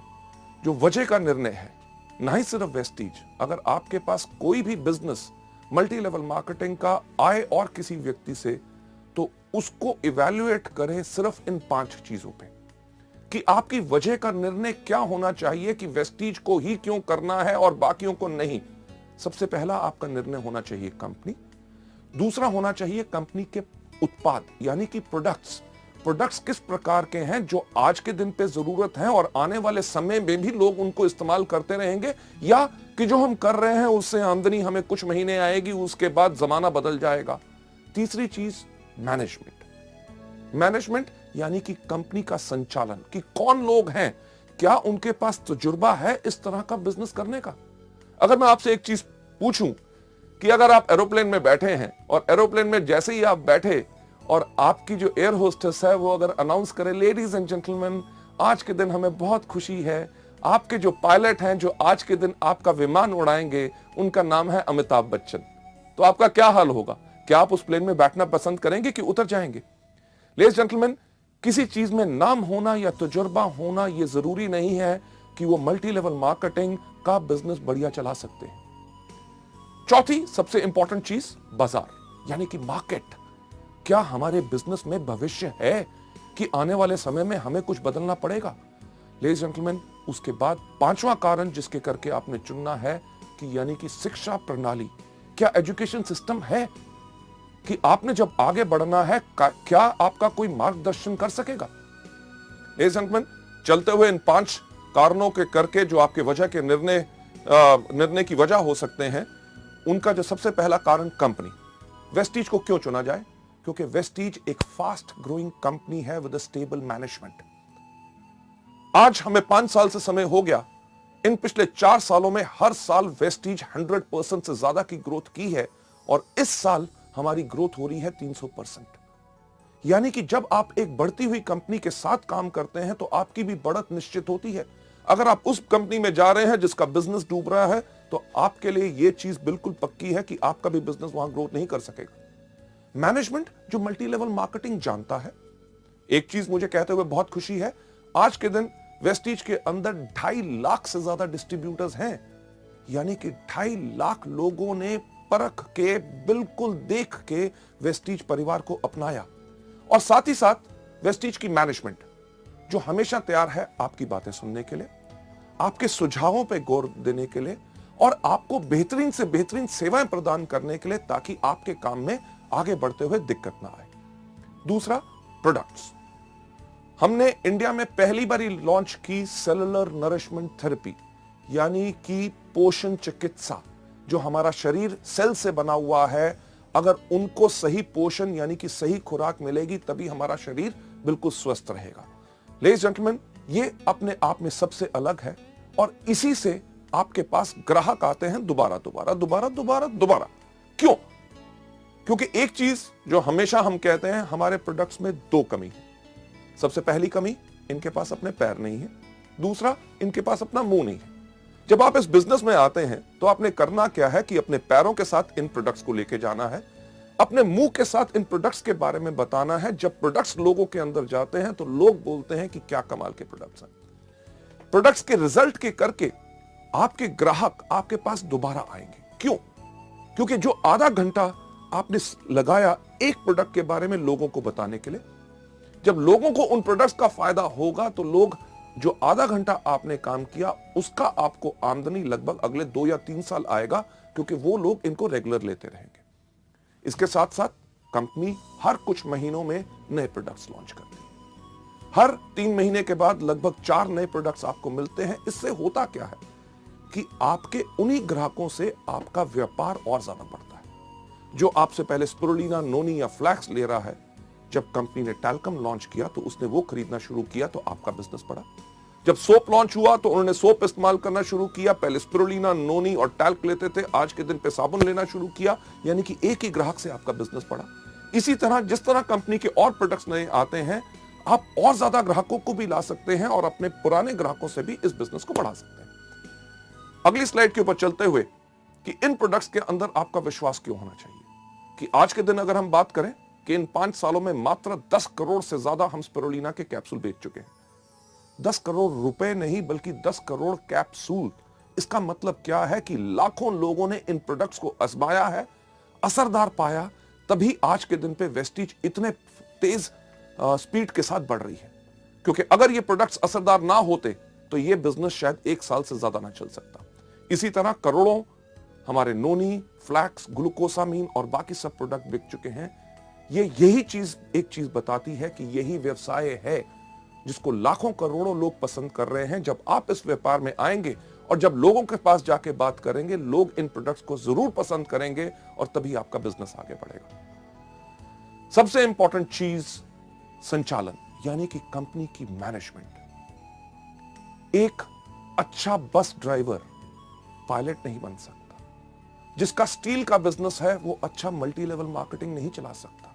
जो वजह का निर्णय है, ना ही सिर्फ वेस्टीज, अगर आपके पास कोई भी बिजनेस मल्टी लेवल मार्केटिंग का आए और किसी व्यक्ति से, तो उसको इवैल्यूएट करें सिर्फ इन 5 चीजों पे कि आपकी वजह का निर्णय क्या होना चाहिए कि वेस्टीज को ही क्यों करना है और बाकियों को नहीं। सबसे पहला आपका निर्णय होना चाहिए कंपनी। दूसरा होना चाहिए कंपनी के उत्पाद यानी कि प्रोडक्ट्स किस प्रकार के हैं जो आज के दिन पे जरूरत है और आने वाले समय में भी लोग उनको इस्तेमाल करते रहेंगे, या कि जो हम कर रहे हैं उससे आमदनी हमें कुछ महीने आएगी, उसके बाद जमाना बदल जाएगा। तीसरी चीज मैनेजमेंट यानी कि कंपनी का संचालन, कि कौन लोग हैं, क्या उनके पास तजुर्बा है इस तरह का बिजनेस करने का। अगर मैं आपसे एक चीज पूछूं कि अगर आप एरोप्लेन में बैठे हैं और एरोप्लेन में जैसे ही आप बैठे और आपकी जो एयर होस्टेस है वो अगर अनाउंस करे, लेडीज एंड जेंटलमैन, आज के दिन हमें बहुत खुशी है, आपके जो पायलट हैं जो आज के दिन आपका विमान उड़ाएंगे उनका नाम है अमिताभ बच्चन, तो आपका क्या हाल होगा? क्या आप उस प्लेन में बैठना पसंद करेंगे कि उतर जाएंगे? लेडीज जेंटलमैन, किसी चीज में नाम होना या तजुर्बा होना यह जरूरी नहीं है कि वो मल्टी लेवल मार्केटिंग का बिजनेस बढ़िया चला सकते हैं। चौथी सबसे इंपॉर्टेंट चीज, बाजार यानी कि मार्केट। क्या हमारे बिजनेस में भविष्य है कि आने वाले समय में हमें कुछ बदलना पड़ेगा? लेडीज जेंटलमैन, उसके बाद 5वां कारण जिसके करके आपने चुनना है कि यानी कि शिक्षा प्रणाली। क्या एजुकेशन सिस्टम है कि आपने जब आगे बढ़ना है क्या आपका कोई मार्गदर्शन कर सकेगा? लेडीज जेंटलमैन, चलते हुए इन 5 कारणों के करके जो आपके वजह के निर्णय की वजह हो सकते हैं, उनका जो सबसे पहला कारण कंपनी। वेस्टीज को क्यों चुना जाए? क्योंकि वेस्टीज एक फास्ट ग्रोइंग कंपनी है विद अ स्टेबल मैनेजमेंट। आज हमें 5 साल से समय हो गया, इन पिछले 4 सालों में हर साल वेस्टीज 100% से ज्यादा की ग्रोथ की है और इस साल हमारी ग्रोथ हो रही है 300%। यानी कि जब आप एक बढ़ती हुई कंपनी के साथ काम करते हैं तो आपकी भी बढ़त निश्चित होती है। अगर आप उस कंपनी में जा रहे हैं जिसका बिजनेस डूब रहा है तो आपके लिए यह चीज बिल्कुल पक्की है कि आपका भी बिजनेस वहां ग्रोथ नहीं कर सकेगा। मैनेजमेंट जो मल्टी लेवल मार्केटिंग जानता है, एक चीज मुझे कहते हुए बहुत खुशी है, आज के दिन वेस्टीज के अंदर 2.5 लाख से ज्यादा डिस्ट्रीब्यूटर्स हैं। यानी कि 2.5 लाख लोगों ने परख के, बिल्कुल देख के वेस्टीज परिवार को अपनाया। और साथ ही साथ वेस्टीज की मैनेजमेंट जो हमेशा तैयार है आपकी बातें सुनने के लिए, आपके सुझावों पे गौर देने के लिए और आपको बेहतरीन से बेहतरीन सेवाएं प्रदान करने के लिए, ताकि आपके काम में आगे बढ़ते हुए दिक्कत ना आए। दूसरा, प्रोडक्ट्स। हमने इंडिया में पहली बार लॉन्च की सेलुलर नरिशमेंट थेरेपी, यानी कि पोषण चिकित्सा। जो हमारा शरीर सेल से बना हुआ है, अगर उनको सही पोषण यानी कि सही खुराक मिलेगी, तभी हमारा शरीर बिल्कुल स्वस्थ रहेगा। लेडीज जेंटलमैन, ये अपने आप में सबसे अलग है, और इसी से आपके पास ग्राहक आते हैं दोबारा दोबारा दोबारा दोबारा दोबारा। क्यों? क्योंकि एक चीज जो हमेशा हम कहते हैं, हमारे प्रोडक्ट्स में दो कमी है। सबसे पहली कमी, इनके पास अपने पैर नहीं है। दूसरा, इनके पास अपना मुंह नहीं है। जब आप इस बिजनेस में आते हैं तो आपने करना क्या है कि अपने पैरों के साथ इन प्रोडक्ट्स को लेके जाना है, अपने मुंह के साथ इन प्रोडक्ट्स के बारे में बताना है। जब प्रोडक्ट्स लोगों के अंदर जाते हैं तो लोग बोलते हैं कि क्या कमाल के प्रोडक्ट्स हैं। प्रोडक्ट्स के रिजल्ट के करके आपके ग्राहक आपके पास दोबारा आएंगे। क्यों? क्योंकि जो आधा घंटा आपने लगाया एक प्रोडक्ट के बारे में लोगों को बताने के लिए, जब लोगों को उन प्रोडक्ट्स का फायदा होगा तो लोग, जो आधा घंटा आपने काम किया उसका आपको आमदनी लगभग अगले 2 या 3 साल आएगा, क्योंकि वो लोग इनको रेगुलर लेते रहेंगे। इसके साथ साथ कंपनी हर कुछ महीनों में नए प्रोडक्ट्स लॉन्च करती है। हर 3 महीने के बाद लगभग 4 नए प्रोडक्ट्स आपको मिलते हैं। इससे होता क्या है कि आपके उन्हीं ग्राहकों से आपका व्यापार और ज्यादा बढ़ता है। जो आपसे पहले स्पिरुलिना, नोनी या फ्लैक्स ले रहा है, जब कंपनी ने टैल्कम लॉन्च किया तो उसने वो खरीदना शुरू किया तो आपका बिजनेस बढ़ा। जब सोप लॉन्च हुआ तो उन्होंने सोप इस्तेमाल करना शुरू किया। पहले स्पिरुलिना, नोनी और टैल्क लेते थे, आज के दिन पे साबुन लेना शुरू किया, यानी कि एक ही ग्राहक से आपका बिजनेस बढ़ा। इसी तरह जिस तरह कंपनी के और प्रोडक्ट्स नए आते हैं, आप और ज्यादा ग्राहकों को भी ला सकते हैं और अपने पुराने ग्राहकों से भी इस बिजनेस को बढ़ा सकते हैं। अगली स्लाइड के ऊपर चलते हुए कि इन प्रोडक्ट्स के अंदर आपका विश्वास क्यों होना चाहिए, कि आज के दिन अगर हम बात करें कि इन 5 सालों में मात्र 10 करोड़ से ज्यादा हम स्पिरुलिना के कैप्सूल बेच चुके हैं। 10 करोड़ रुपए नहीं, बल्कि 10 करोड़ कैप्सूल। इसका मतलब क्या है कि लाखों लोगों ने इन प्रोडक्ट्स को आजमाया है, असरदार पाया, तभी आज के दिन पे वेस्टीज इतने तेज स्पीड के साथ बढ़ रही है। क्योंकि अगर ये प्रोडक्ट्स असरदार ना होते तो ये बिजनेस शायद 1 साल से ज्यादा ना चल सकता। इसी तरह करोड़ों हमारे नोनी, फ्लैक्स, ग्लूकोसामीन और बाकी सब प्रोडक्ट बिक चुके हैं। यही चीज एक चीज बताती है कि यही व्यवसाय है जिसको लाखों करोड़ों लोग पसंद कर रहे हैं। जब आप इस व्यापार में आएंगे और जब लोगों के पास जाके बात करेंगे, लोग इन प्रोडक्ट्स को जरूर पसंद करेंगे और तभी आपका बिजनेस आगे बढ़ेगा। सबसे इंपॉर्टेंट चीज संचालन, यानी कि कंपनी की मैनेजमेंट। एक अच्छा बस ड्राइवर पायलट नहीं बन सकता। जिसका स्टील का बिजनेस है वो अच्छा मल्टी लेवल मार्केटिंग नहीं चला सकता।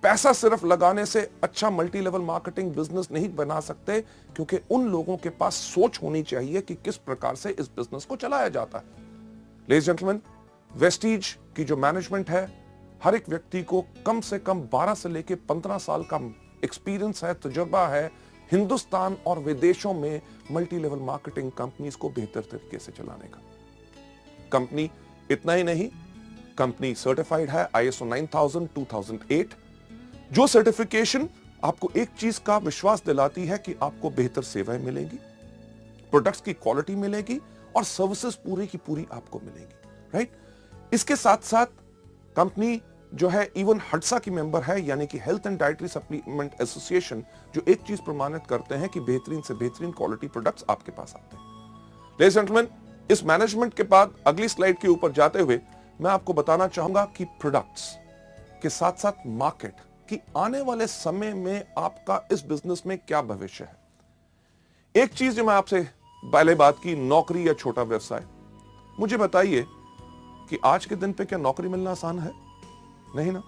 पैसा सिर्फ लगाने से अच्छा मल्टी लेवल मार्केटिंग बिजनेस नहीं बना सकते, क्योंकि उन लोगों के पास सोच होनी चाहिए कि किस प्रकार से इस बिजनेस को चलाया जाता है। लेडीज जेंटलमैन, वेस्टीज की जो मैनेजमेंट है, हर एक व्यक्ति को कम से कम 12 से लेकर 15 साल का एक्सपीरियंस है, तजुर्बा है हिंदुस्तान और विदेशों में मल्टी लेवल मार्केटिंग कंपनीज को बेहतर तरीके से चलाने का। कंपनी इतना ही नहीं, कंपनी सर्टिफाइड है ISO 9000 2008, जो सर्टिफिकेशन आपको एक चीज का विश्वास दिलाती है कि आपको बेहतर सेवाएं मिलेंगी, प्रोडक्ट्स की क्वालिटी मिलेगी और सर्विसेज पूरी की पूरी आपको मिलेंगी, राइट। इसके साथ साथ कंपनी जो है इवन हडसा की मेंबर है, यानी कि health and dietary supplement association, जो एक चीज प्रमाणित करते हैं कि बेहतरीन से बेहतरीन क्वालिटी प्रोडक्ट्स आपके पास आते हैं। लेडीज एंड जेंटलमैन, इस मैनेजमेंट के बाद अगली स्लाइड के ऊपर जाते हुए मैं आपको बताना चाहूंगा कि प्रोडक्ट्स के साथ साथ मार्केट की आने वाले समय में आपका इस बिजनेस में क्या भविष्य है। एक चीज जो मैं आपसे पहले बात की, नौकरी या छोटा व्यवसाय। मुझे बताइए कि आज के दिन पे क्या नौकरी मिलना आसान है? नहीं ना।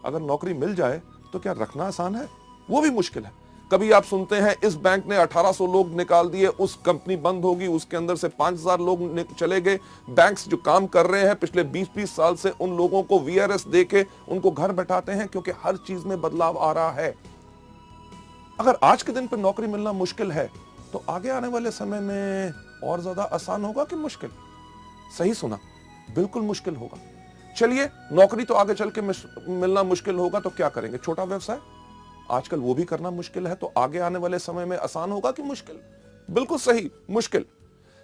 अगर नौकरी मिल जाए तो क्या रखना आसान है? वो भी मुश्किल है। कभी आप सुनते हैं इस बैंक ने 1800 लोग निकाल दिए, उस कंपनी बंद होगी, उसके अंदर से 5000 लोग चले गए। बैंक्स जो काम कर रहे हैं पिछले 20-20 साल से, उन लोगों को VRS देके उनको घर बैठाते हैं, क्योंकि हर चीज में बदलाव आ रहा है। अगर आज के दिन पर नौकरी मिलना मुश्किल है तो आगे आने वाले समय में और ज्यादा आसान होगा कि मुश्किल? सही सुना, बिल्कुल मुश्किल होगा। चलिए, नौकरी तो आगे चल के मिलना मुश्किल होगा तो क्या करेंगे? छोटा व्यवसाय। आजकल वो भी करना मुश्किल है, तो आगे आने वाले समय में आसान होगा कि मुश्किल? बिल्कुल सही, मुश्किल।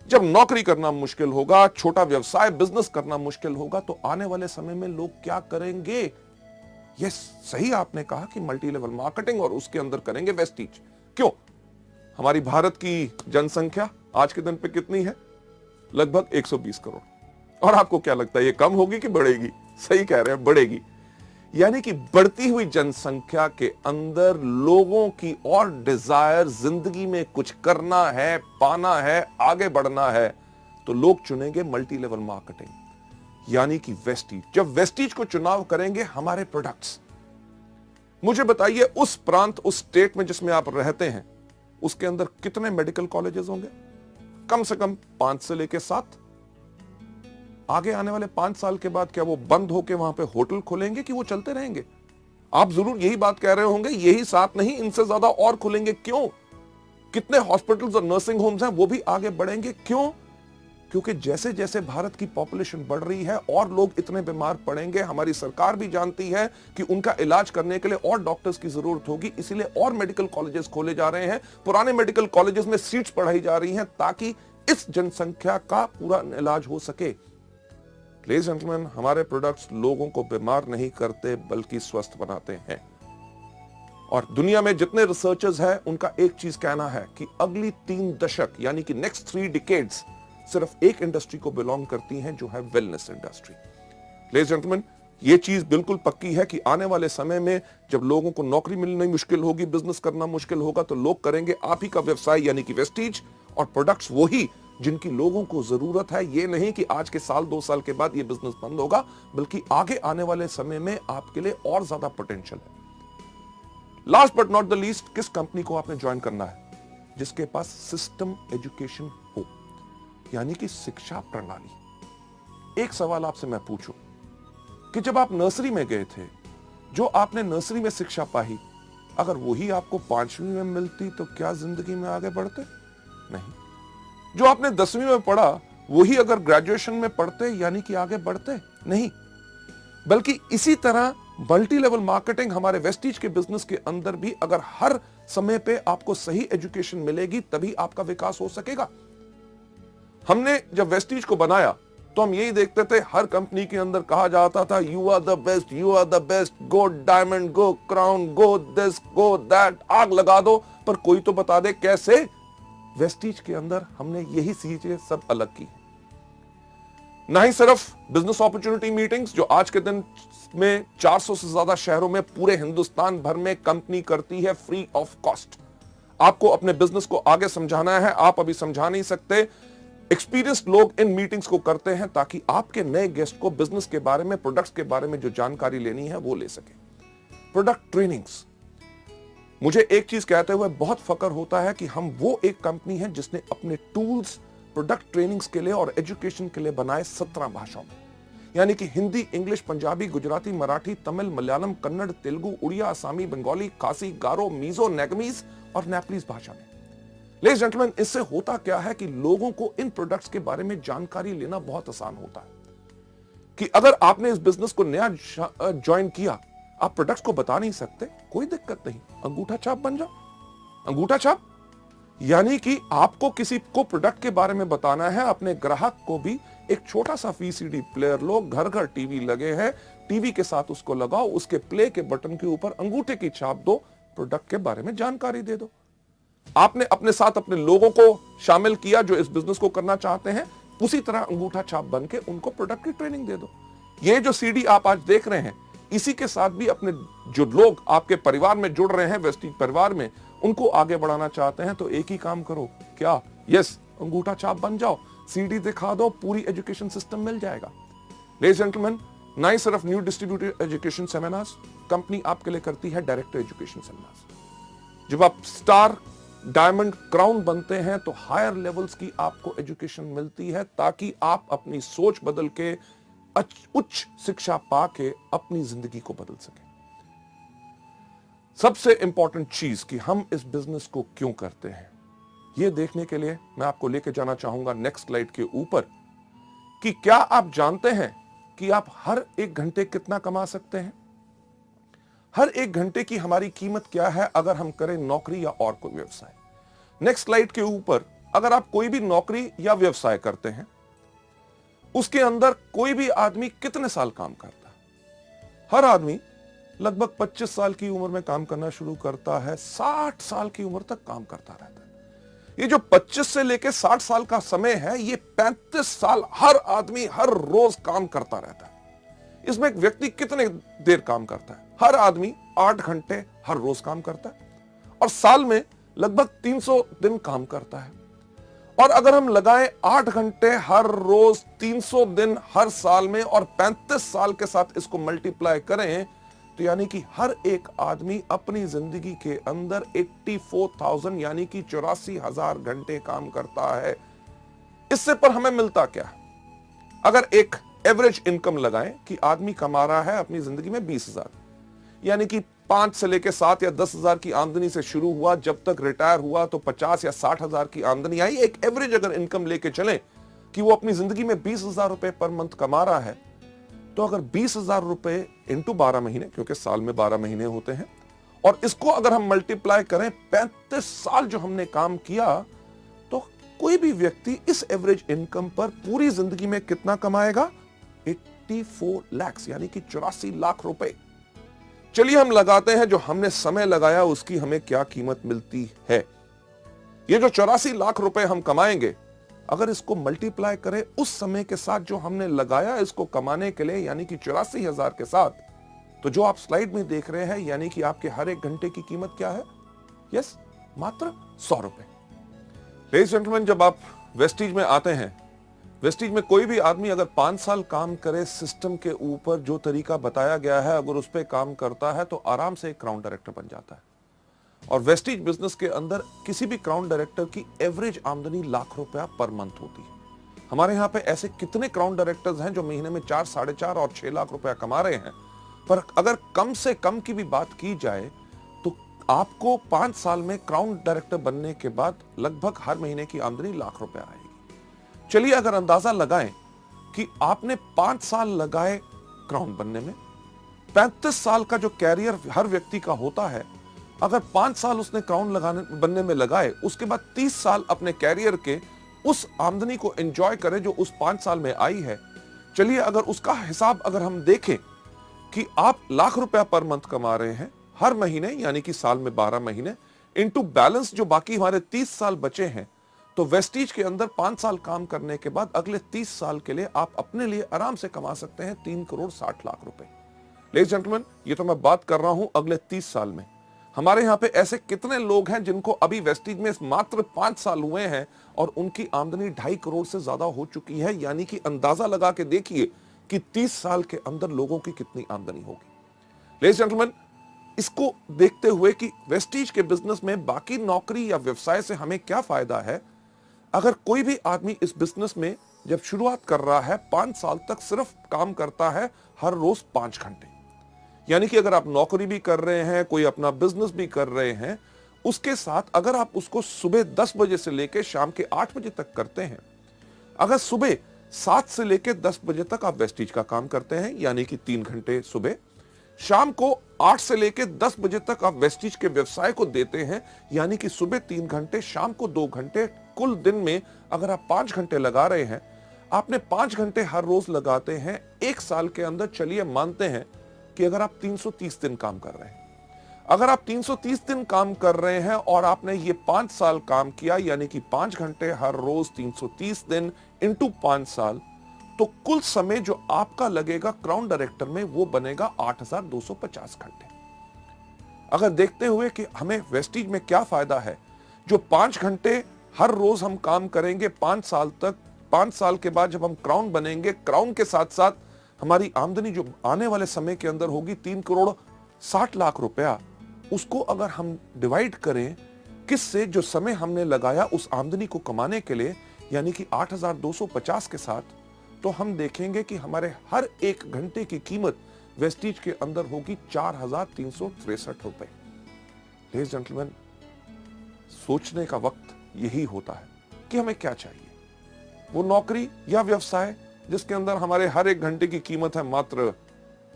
जब नौकरी करना मुश्किल होगा, छोटा व्यवसाय बिजनेस करना मुश्किल होगा, तो आने वाले समय में लोग क्या करेंगे? ये सही आपने कहा कि मल्टी लेवल मार्केटिंग और उसके अंदर करेंगे वेस्टीज। क्यों? हमारी भारत की जनसंख्या आज के दिन पे कितनी है? लगभग 120 करोड़। और आपको क्या लगता है ये कम होगी कि बढ़ेगी? सही कह रहे हैं, बढ़ेगी। यानी कि बढ़ती हुई जनसंख्या के अंदर लोगों की और डिजायर, जिंदगी में कुछ करना है, पाना है, आगे बढ़ना है, तो लोग चुनेंगे मल्टी लेवल मार्केटिंग, यानी कि वेस्टीज। जब वेस्टीज को चुनाव करेंगे हमारे प्रोडक्ट्स, मुझे बताइए उस प्रांत, उस स्टेट में जिसमें आप रहते हैं, उसके अंदर कितने मेडिकल कॉलेजेस होंगे? कम से कम 5 से लेकर 7। आगे आने वाले 5 साल के बाद क्या वो बंद होकर वहां पे होटल खुलेंगे कि वो चलते रहेंगे? आप जरूर यही बात कह रहे होंगे, यही 7 नहीं, इनसे ज्यादा और खुलेंगे। क्यों? कितने हॉस्पिटल्स और नर्सिंग होम्स हैं, वो भी आगे बढ़ेंगे। क्यों? क्योंकि जैसे जैसे भारत की पॉपुलेशन बढ़ रही है और लोग इतने बीमार पड़ेंगे, हमारी सरकार भी जानती है कि उनका इलाज करने के लिए और डॉक्टर्स की जरूरत होगी, इसीलिए और मेडिकल कॉलेजेस खोले जा रहे हैं, पुराने मेडिकल कॉलेजेस में सीट्स बढ़ाई जा रही हैं ताकि इस जनसंख्या का पूरा इलाज हो सके। लेडीज एंड जेंटलमैन, हमारे प्रोडक्ट्स लोगों को बीमार नहीं करते बल्कि स्वस्थ बनाते हैं। और दुनिया में जितने रिसर्चर्स हैं उनका एक चीज कहना है कि अगली 3 दशक यानी कि नेक्स्ट 3 डिकेड्स सिर्फ एक इंडस्ट्री को बिलोंग करती हैं, जो है wellness industry. Ladies and gentleman, ये चीज बिल्कुल पक्की है कि आने वाले समय में जब लोगों को नौकरी मिलनी मुश्किल होगी, बिजनेस करना मुश्किल होगा, तो लोग करेंगे आप ही का व्यवसाय यानी कि वेस्टीज, और प्रोडक्ट्स वही जिनकी लोगों को जरूरत है। ये नहीं कि आज के साल 2 साल के बाद ये बिजनेस बंद होगा, बल्कि आगे आने वाले समय में आपके लिए और ज्यादा पोटेंशियल है। Last but not the least, किस कंपनी को आपने ज्वाइन करना है? जिसके पास सिस्टम एजुकेशन हो, यानी कि शिक्षा प्रणाली। एक सवाल आपसे मैं पूछूं कि जब आप नर्सरी में गए थे, जो आपने नर्सरी में शिक्षा पाई, अगर वही आपको 5वीं में मिलती तो क्या जिंदगी में आगे बढ़ते? नहीं। जो आपने 10वीं में पढ़ा वही अगर ग्रेजुएशन में पढ़ते यानी कि आगे बढ़ते? नहीं। बल्कि इसी तरह मल्टी लेवल मार्केटिंग हमारे वेस्टीज के बिजनेस के अंदर भी अगर हर समय पे आपको सही एजुकेशन मिलेगी तभी आपका विकास हो सकेगा। हमने जब वेस्टीज को बनाया तो हम यही देखते थे, हर कंपनी के अंदर कहा जाता था you are the best, you are the best, go diamond, go crown, go this, go that, आग लगा दो, पर कोई तो बता दे कैसे। वेस्टीज के अंदर हमने यही चीजें सब अलग की। ना ही सिर्फ बिजनेस अपॉर्चुनिटी मीटिंग्स, जो आज के दिन में 400 से ज्यादा शहरों में पूरे हिंदुस्तान भर में कंपनी करती है फ्री ऑफ कॉस्ट। आपको अपने बिजनेस को आगे समझाना है, आप अभी समझा नहीं सकते, एक्सपीरियंस्ड लोग इन मीटिंग्स को करते हैं ताकि आपके नए गेस्ट को बिजनेस के बारे में, प्रोडक्ट्स के बारे में जो जानकारी लेनी है वो ले सके। प्रोडक्ट ट्रेनिंग्स, मुझे एक चीज कहते हुए बहुत फक्र होता है कि हम वो एक कंपनी है जिसने अपने टूल्स प्रोडक्ट ट्रेनिंग्स के लिए और एजुकेशन के लिए बनाए 17 भाषाओं में, यानी कि हिंदी, इंग्लिश, पंजाबी, गुजराती, मराठी, तमिल, मलयालम, कन्नड़, तेलुगु, उड़िया, आसामी, बंगाली, खासी, गारो, मीजो, नेगमीज और नेपलीज भाषा में। लेडीज जेंटलमैन, इससे होता क्या है कि लोगों को इन प्रोडक्ट्स के बारे में जानकारी लेना बहुत आसान होता है कि अगर आपने इस बिजनेस को नया ज्वाइन किया, आप प्रोडक्ट्स को बता नहीं सकते, कोई दिक्कत नहीं, अंगूठा छाप बन जाओ। अंगूठा छाप यानी कि आपको किसी को प्रोडक्ट के बारे में बताना है, अपने ग्राहक को भी एक छोटा सा वीसीडी प्लेयर लो, घर घर टीवी लगे हैं, टीवी के साथ उसको लगाओ, उसके प्ले के बटन के ऊपर अंगूठे की छाप दो, प्रोडक्ट के बारे में जानकारी दे दो। आपने अपने साथ अपने लोगों को शामिल किया जो इस बिजनेस को करना चाहते हैं, उसी तरह अंगूठा छाप बन के उनको प्रोडक्ट की ट्रेनिंग दे दो। ये जो सीडी आप आज देख रहे हैं, इसी के साथ भी अपने जो लोग आपके परिवार में जुड़ रहे हैं, वेस्टीज परिवार में, उनको आगे बढ़ाना चाहते हैं, तो एक ही काम करो, क्या? यस, अंगूठा छाप बन जाओ, सीडी दिखा दो, पूरी एजुकेशन सिस्टम मिल जाएगा। लेडीज जेंटलमैन, ना ही सिर्फ new distributor education seminars, company आपके लिए करती है डायरेक्ट एजुकेशन सेमिनार्स। जब आप स्टार, डायमंड, क्राउन बनते हैं तो हायर लेवल्स की आपको एजुकेशन मिलती है ताकि आप अपनी सोच बदल के, उच्च शिक्षा पाके अपनी जिंदगी को बदल सकें। सबसे इंपॉर्टेंट चीज कि हम इस बिजनेस को क्यों करते हैं, यह देखने के लिए मैं आपको लेके जाना चाहूंगा नेक्स्ट स्लाइड के ऊपर कि क्या आप जानते हैं कि आप हर 1 घंटे कितना कमा सकते हैं? हर 1 घंटे की हमारी कीमत क्या है अगर हम करें नौकरी या और कोई व्यवसाय। नेक्स्ट स्लाइड के ऊपर अगर आप कोई भी नौकरी या व्यवसाय करते हैं, उसके अंदर कोई भी आदमी कितने साल काम करता है? हर आदमी लगभग 25 साल की उम्र में काम करना शुरू करता है, 60 साल की उम्र तक काम करता रहता है। ये जो 25 से लेकर 60 साल का समय है, ये 35 साल हर आदमी हर रोज काम करता रहता है। इसमें एक व्यक्ति कितने देर काम करता है? हर आदमी 8 घंटे हर रोज काम करता है और साल में लगभग 300 दिन काम करता है। और अगर हम लगाएं 8 घंटे हर रोज, 300 दिन हर साल में और 35 साल के साथ इसको मल्टीप्लाई करें, तो यानी कि हर एक आदमी अपनी जिंदगी के अंदर 84,000 यानी कि 84,000 घंटे काम करता है। इससे पर हमें मिलता क्या है? अगर एक एवरेज इनकम लगाएं कि आदमी कमा रहा है अपनी जिंदगी में 20,000, यानी कि 5 से लेकर 7 या 10,000 की आमदनी से शुरू हुआ, जब तक रिटायर हुआ तो 50 या 60,000 की आमदनी आई। एक एवरेज अगर इनकम लेके चले कि वो अपनी जिंदगी में 20,000 रुपए पर मंथ कमा रहा है, तो अगर 20,000 रुपए इंटू 12 महीने, क्योंकि साल में 12 महीने होते हैं, और इसको अगर हम मल्टीप्लाई करें 35 साल जो हमने काम किया, तो कोई भी व्यक्ति इस एवरेज इनकम पर पूरी जिंदगी में कितना कमाएगा? 84 लाख यानी कि 84 लाख रुपए। चलिए हम लगाते हैं जो हमने समय लगाया उसकी हमें क्या कीमत मिलती है। ये जो 84 लाख रुपए हम कमाएंगे, अगर इसको मल्टीप्लाई करें उस समय के साथ जो हमने लगाया इसको कमाने के लिए, यानी कि 84,000 के साथ, तो जो आप स्लाइड में देख रहे हैं, यानी कि आपके हर एक घंटे की कीमत क्या है? यस, मात्र 100 रुपए। लेडीज जेंटलमैन, जब आप वेस्टीज में आते हैं, वेस्टीज में कोई भी आदमी अगर 5 साल काम करे सिस्टम के ऊपर जो तरीका बताया गया है, अगर उस पर काम करता है तो आराम से एक क्राउन डायरेक्टर बन जाता है। और वेस्टीज बिजनेस के अंदर किसी भी क्राउन डायरेक्टर की एवरेज आमदनी लाख रुपया पर मंथ होती है। हमारे यहाँ पे ऐसे कितने क्राउन डायरेक्टर्स हैं जो महीने में 4, 4.5 और 6 लाख रुपया कमा रहे हैं। पर अगर कम से कम की भी बात की जाए तो आपको 5 साल में क्राउन डायरेक्टर बनने के बाद लगभग हर महीने की आमदनी लाख रुपया आएगी। चलिए अगर अंदाजा लगाएं कि आपने 5 साल लगाए क्राउन बनने में, 35 साल का जो कैरियर हर व्यक्ति का होता है, अगर 5 साल उसने क्राउन बनने में लगाए, उसके बाद 30 साल अपने कैरियर के उस आमदनी को एंजॉय करें जो उस 5 साल में आई है। चलिए अगर उसका हिसाब अगर हम देखें कि आप लाख रुपया पर मंथ कमा रहे हैं हर महीने, यानी कि साल में 12 महीने, इनटू बैलेंस जो बाकी हमारे 30 साल बचे हैं, तो वेस्टीज के अंदर 5 साल काम करने के बाद अगले 30 साल के लिए आप अपने लिए आराम से कमा सकते हैं 3 करोड़ 60 लाख रुपए। लेडीज जेंटलमैन, ये तो मैं बात कर रहा हूं अगले 30 साल में। हमारे यहां पे ऐसे कितने लोग हैं जिनको अभी वेस्टीज में मात्र 5 साल हुए हैं और उनकी आमदनी 2.5 करोड़ से ज्यादा हो चुकी है, यानी कि अंदाजा लगा के देखिए कि 30 साल के अंदर लोगों की कितनी आमदनी होगी। लेडीज जेंटलमैन, इसको देखते हुए कि वेस्टीज के बिजनेस में बाकी नौकरी या व्यवसाय से हमें क्या फायदा है, अगर कोई भी आदमी इस बिजनेस में जब शुरुआत कर रहा है 5 साल तक सिर्फ काम करता है हर रोज 5 घंटे, यानी कि अगर आप नौकरी भी कर रहे हैं, कोई अपना बिजनेस भी कर रहे हैं, उसके साथ अगर आप उसको सुबह 10 बजे से लेकर शाम के 8 बजे तक करते हैं, अगर सुबह 7 से लेकर 10 बजे तक आप वेस्टीज का काम करते हैं, यानी कि 3 घंटे सुबह, शाम को 8 से लेकर 10 बजे तक आप वेस्टीज के व्यवसाय को देते हैं, यानी कि सुबह 3 घंटे, शाम को 2 घंटे, कुल दिन में अगर आप 5 घंटे लगा रहे हैं, आपने 5 घंटे हर रोज लगाते हैं, 1 साल के अंदर चलिए मानते हैं कि अगर आप 330 दिन काम कर रहे हैं, अगर आप 330 दिन काम कर रहे हैं और आपने ये 5 साल काम किया, यानी कि 5 घंटे हर रोज 330 दिन इंटू 5 साल, तो कुल समय जो आपका लगेगा क्राउन डायरेक्टर में वो बनेगा 8,250 घंटे। अगर देखते हुए कि हमें वेस्टीज में क्या फायदा है, जो 5 घंटे हर रोज हम काम करेंगे 5 साल तक, 5 साल के बाद जब हम क्राउन बनेंगे, क्राउन के साथ साथ हमारी आमदनी जो आने वाले समय के अंदर होगी 3 करोड़ 60 लाख रुपया, उसको अगर हम डिवाइड करें किससे, जो समय हमने लगाया उस आमदनी को कमाने के लिए, यानी कि 8,250 के साथ, तो हम देखेंगे कि हमारे हर एक घंटे की कीमत वेस्टीज के अंदर होगी 4,363 रुपए। लेडीज जेंटलमैन, सोचने का वक्त यही होता है कि हमें क्या चाहिए। वो नौकरी या व्यवसाय जिसके अंदर हमारे हर एक घंटे की कीमत है मात्र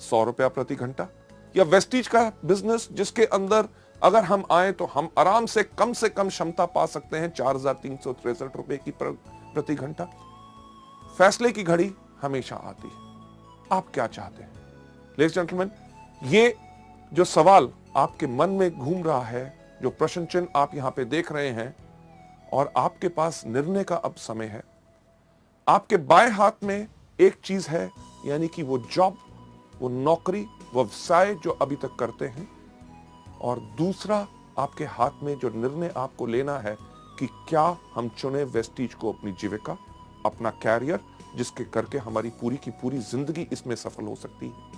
100 रुपया प्रति घंटा, या वेस्टीज का बिजनेस जिसके अंदर अगर हम आए तो हम आराम से कम क्षमता पा सकते हैं 4,363 रुपए की प्रति घंटा। फैसले की घड़ी हमेशा आती है। आप क्या चाहते हैं? लेडीज जेंटलमैन, ये जो सवाल आपके मन में घूम रहा है, जो प्रश्न चिन्ह आप यहां पे देख रहे हैं, और आपके पास निर्णय का अब समय है। आपके बाएं हाथ में एक चीज है, यानी कि वो जॉब, वो नौकरी, व्यवसाय जो अभी तक करते हैं, और दूसरा आपके हाथ में जो निर्णय आपको लेना है कि क्या हम चुने वेस्टीज को अपनी जीविका, अपना कैरियर, जिसके करके हमारी पूरी की पूरी जिंदगी इसमें सफल हो सकती है।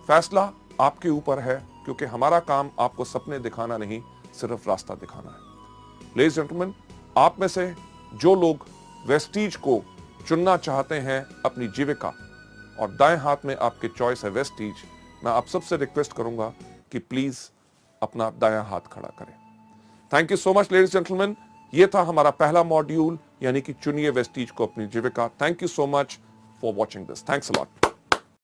फैसला आपके ऊपर है, क्योंकि हमारा काम आपको सपने दिखाना नहीं, सिर्फ रास्ता दिखाना है। लेडीज जेंटलमैन, आप में से जो लोग वेस्टीज को चुनना चाहते हैं अपनी जीविका, और दाएं हाथ में आपके चॉइस है वेस्टीज, मैं आप सबसे रिक्वेस्ट करूंगा कि प्लीज अपना दायां हाथ खड़ा करें। Thank you so much ladies gentleman. ये था हमारा पहला मॉड्यूल, यानी कि चुनिए वेस्टीज को अपनी जीविका। Thank you so much for watching this. Thanks a lot.